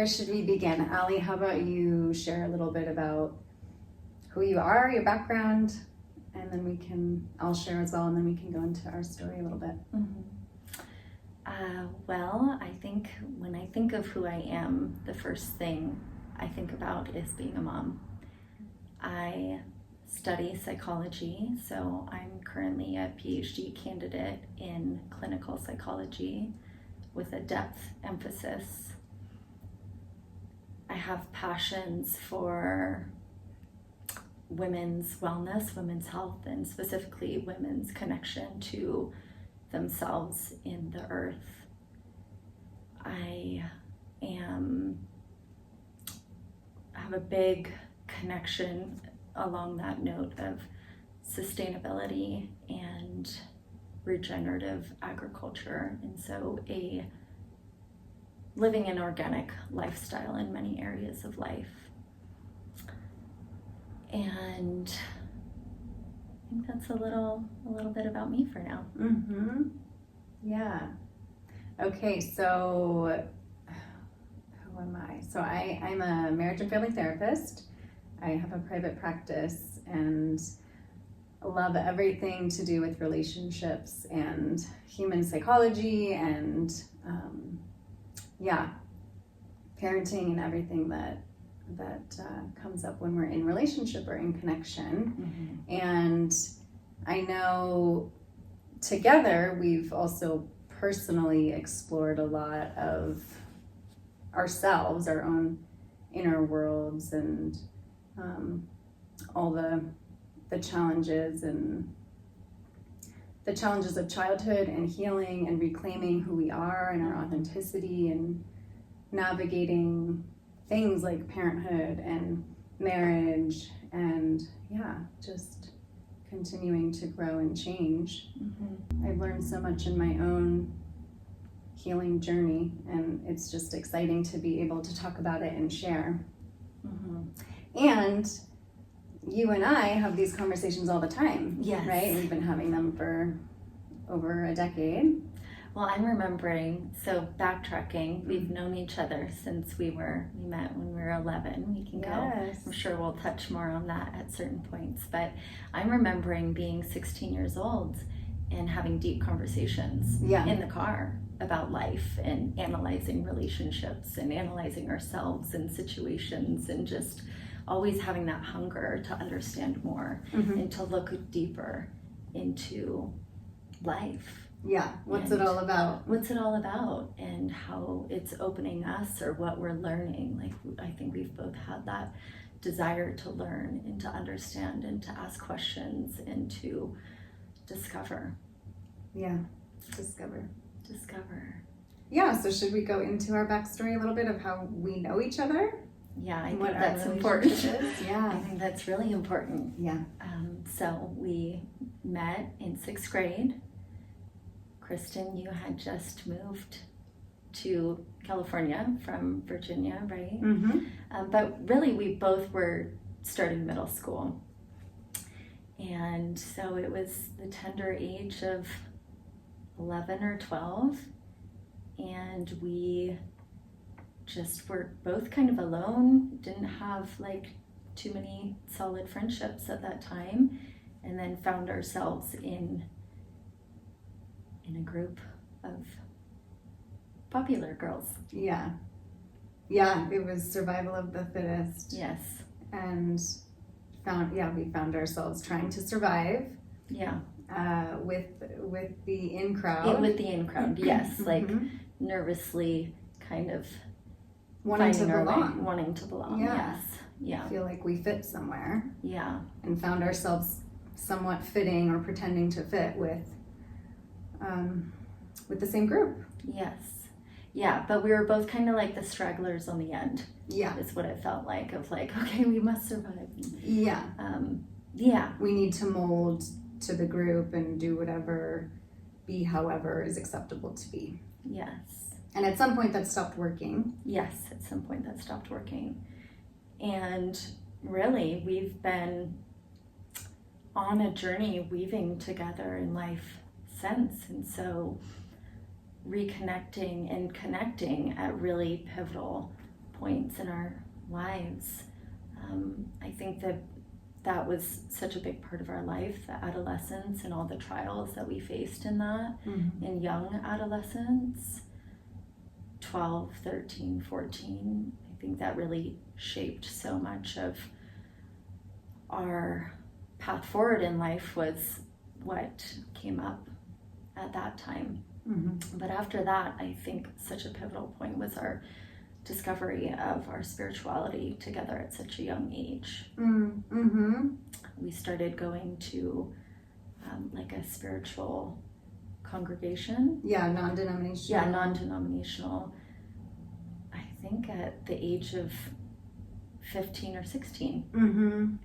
where should we begin? Allie, how about you share a little bit about who you are, your background, and then I'll share as well, and then we can go into our story a little bit. Mm-hmm. Well, I think when I think of who I am, the first thing I think about is being a mom. I study psychology, so I'm currently a PhD candidate in clinical psychology with a depth emphasis. I have passions for women's wellness, women's health, and specifically women's connection to themselves in the earth. I have a big connection along that note of sustainability and regenerative agriculture, and so a living an organic lifestyle in many areas of life. And I think that's a little bit about me for now. Mm-hmm. Yeah. Okay, so who am I? So I'm a marriage and family therapist. I have a private practice and love everything to do with relationships and human psychology and parenting and everything that comes up when we're in relationship or in connection. Mm-hmm. And I know together we've also personally explored a lot of ourselves, our own inner worlds, and all the challenges of childhood and healing and reclaiming who we are and our authenticity and navigating things like parenthood and marriage and just continuing to grow and change. Mm-hmm. I've learned so much in my own healing journey, and it's just exciting to be able to talk about it and share. Mm-hmm. And you and I have these conversations all the time. Yes. Right? We've been having them for over a decade. Well, I'm remembering, so backtracking, we've known each other since we met when we were 11. We can go, I'm sure we'll touch more on that at certain points, but I'm remembering being 16 years old and having deep conversations in the car about life and analyzing relationships and analyzing ourselves and situations and just always having that hunger to understand more and to look deeper into life. Yeah, what's it all about? What's it all about and how it's opening us or what we're learning. Like, I think we've both had that desire to learn and to understand and to ask questions and to discover. Yeah, discover. Yeah, so should we go into our backstory a little bit of how we know each other? Yeah, I think that's important. Yeah. I think that's really important. Yeah. So we met in 6th grade. Kristen, you had just moved to California from Virginia, right? Mm-hmm. But really, we both were starting middle school. And so it was the tender age of 11 or 12. And we just were both kind of alone, didn't have like too many solid friendships at that time, and then found ourselves in a group of popular girls. Yeah, it was survival of the fittest. Yes. And we found ourselves trying to survive. Yeah. With the in crowd. Yeah, with the in crowd, yes. Like nervously kind of wanting to belong. Yeah. Yes. Yeah. Feel like we fit somewhere. Yeah. And found ourselves somewhat fitting or pretending to fit with the same group. Yes. Yeah, but we were both kind of like the stragglers on the end. Yeah. Is what it felt like, of like, okay, we must survive. Yeah. We need to mold to the group and do whatever, be however is acceptable to be. Yes. And at some point that stopped working. Yes, at some point that stopped working. And really, we've been on a journey weaving together in life since. And so reconnecting and connecting at really pivotal points in our lives. I think that was such a big part of our life, the adolescence and all the trials that we faced in that, in young adolescence, 12, 13, 14. I think that really shaped so much of our path forward in life, was what came up at that time. But after that, I think such a pivotal point was our discovery of our spirituality together at such a young age. We started going to like a spiritual congregation. Non-denominational. Yeah, non-denominational. I think at the age of 15 or 16.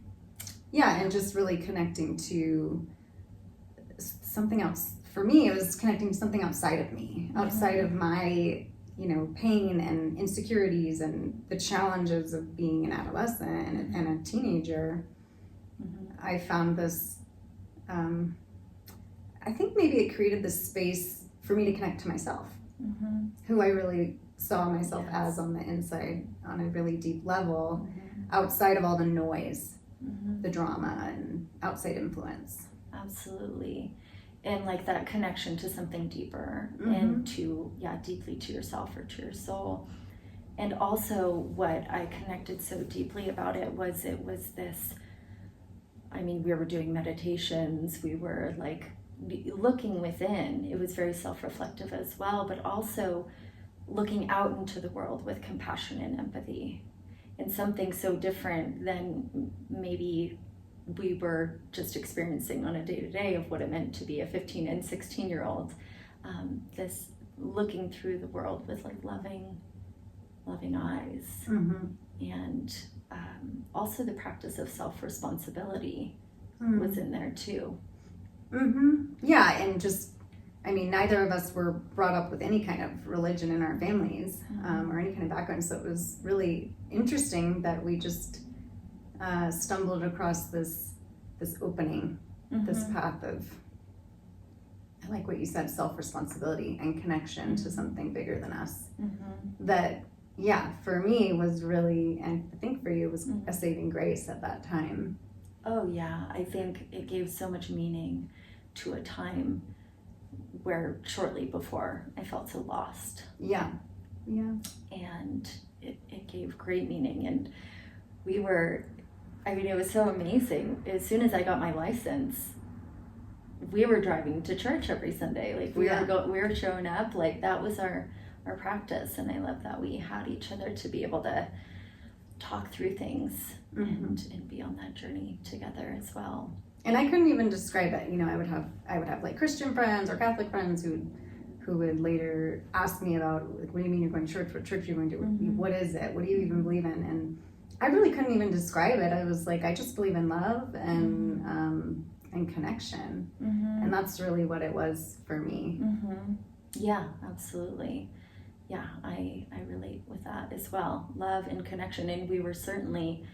Yeah, and just really connecting to something else. For me, it was connecting to something outside of me, outside of my, pain and insecurities and the challenges of being an adolescent and a teenager. I found this, I think maybe it created this space for me to connect to myself, who I really saw myself as on the inside on a really deep level, outside of all the noise, the drama and outside influence. Absolutely. And like that connection to something deeper and to, deeply to yourself or to your soul. And also what I connected so deeply about it was this, we were doing meditations, we were like looking within. It was very self-reflective as well, but also looking out into the world with compassion and empathy, and something so different than maybe we were just experiencing on a day-to-day of what it meant to be a 15 and 16-year-old. This looking through the world with like loving eyes, and also the practice of self-responsibility was in there too. Yeah, and just, neither of us were brought up with any kind of religion in our families, or any kind of background, so it was really interesting that we just stumbled across this opening, this path of, I like what you said, self-responsibility and connection to something bigger than us. That, for me was really, and I think for you, was a saving grace at that time. Oh yeah, I think it gave so much meaning to a time where shortly before I felt so lost. Yeah. And it gave great meaning, and we were, it was so amazing. As soon as I got my license, we were driving to church every Sunday. Like we were showing up. Like that was our practice, and I love that we had each other to be able to talk through things and be on that journey together as well. And I couldn't even describe it. I would have like Christian friends or Catholic friends who would later ask me about, like, what do you mean you're going to church? What church are you going to? What is it? What do you even believe in? And I really couldn't even describe it. I was like, I just believe in love and connection. And that's really what it was for me. Yeah, absolutely. Yeah, I relate with that as well. Love and connection. And we were certainly,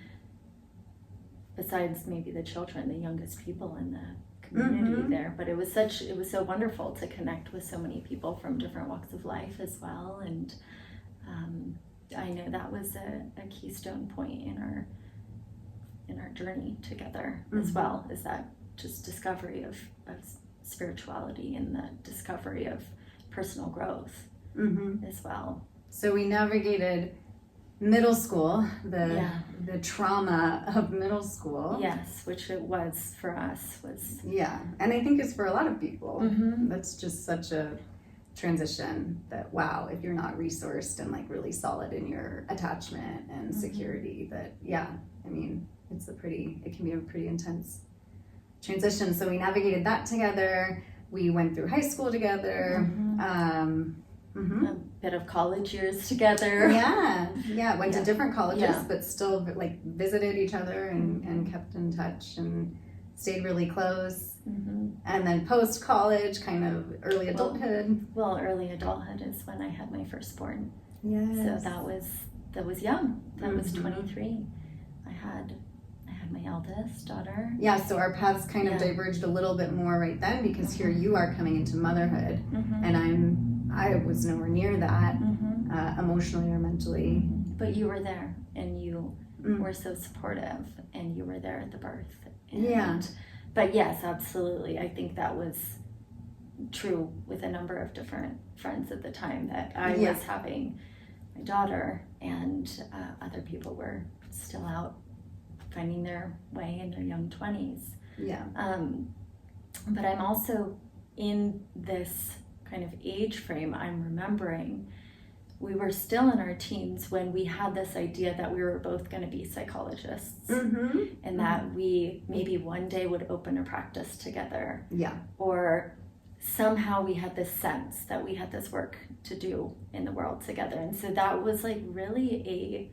besides maybe the children, the youngest people in the community there, but it was so wonderful to connect with so many people from different walks of life as well. And I know that was a keystone point in our journey together as well, is that just discovery of spirituality and the discovery of personal growth as well. So we navigated middle school, the trauma of middle school. Yes, which it was for us. And I think it's for a lot of people. That's just such a transition that, wow, if you're not resourced and like really solid in your attachment and security, that it can be a pretty intense transition. So we navigated that together. We went through high school together. A bit of college years together. Went to different colleges, but still like visited each other and kept in touch and stayed really close. And then post-college, kind of early adulthood. Well, early adulthood is when I had my firstborn. Yes. So that was young. That was 23. I had my eldest daughter. Yeah, so our paths kind of diverged a little bit more right then, because here you are coming into motherhood, and I was nowhere near that, emotionally or mentally. But you were there, and you were so supportive, and you were there at the birth. And, Yeah. But yes, absolutely. I think that was true with a number of different friends at the time, that I was having my daughter, and other people were still out finding their way in their young 20s. Yeah. But I'm also in this kind of age frame. I'm remembering we were still in our teens when we had this idea that we were both going to be psychologists, and that we maybe one day would open a practice together. Yeah. Or somehow we had this sense that we had this work to do in the world together. And so that was like really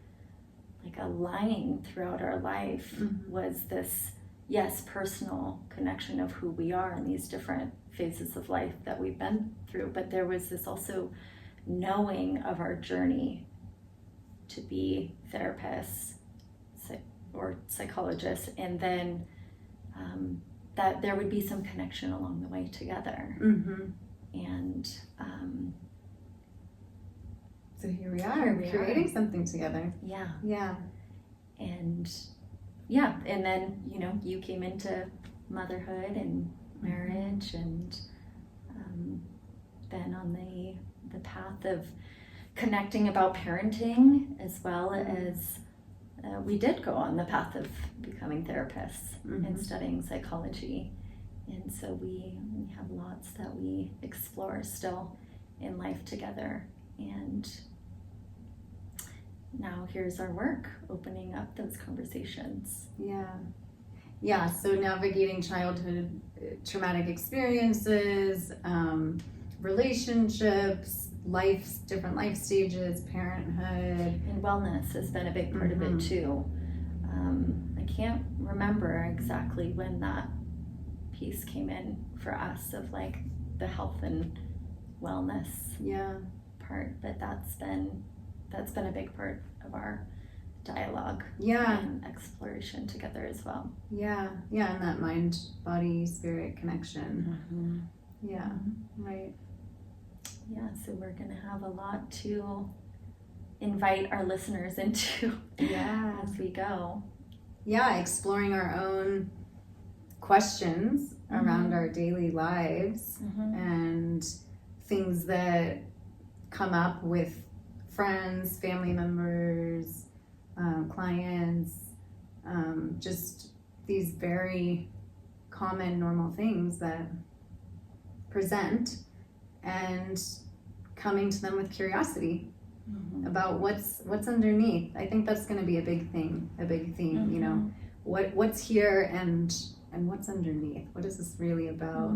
a line throughout our life, was this, yes, personal connection of who we are in these different phases of life that we've been through. But there was this also knowing of our journey to be therapists or psychologists, and then that there would be some connection along the way together. And so here we are, creating something together. Yeah. And then, you came into motherhood and marriage, and been on the path of connecting about parenting, as well as we did go on the path of becoming therapists and studying psychology. And so we have lots that we explore still in life together. And now here's our work, opening up those conversations. Yeah, so navigating childhood traumatic experiences, relationships, different life stages, parenthood. And wellness has been a big part of it too. I can't remember exactly when that piece came in for us, of like the health and wellness part, but that's been a big part of our dialogue and exploration together as well. And that mind, body, spirit connection. Right. Yeah, so we're gonna have a lot to invite our listeners into as we go. Exploring our own questions around our daily lives and things that come up with friends, family members, clients, just these very common, normal things that present, and coming to them with curiosity about what's underneath. I think that's going to be a big theme, what's here and what's underneath. What is this really about?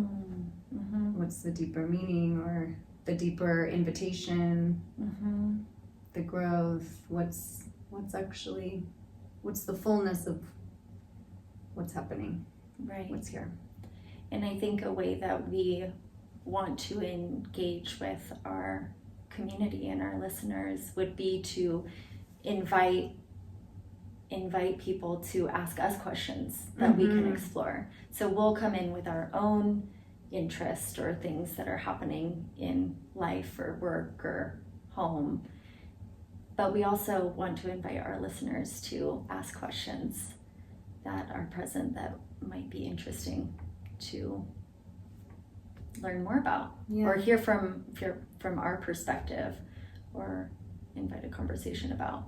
What's the deeper meaning, or the deeper invitation, the growth? What's the fullness of what's happening? Right. What's here? And I think a way that we want to engage with our community and our listeners would be to invite people to ask us questions that we can explore. So we'll come in with our own interest or things that are happening in life or work or home, but we also want to invite our listeners to ask questions that are present that might be interesting to learn more about, or hear from our perspective, or invite a conversation about.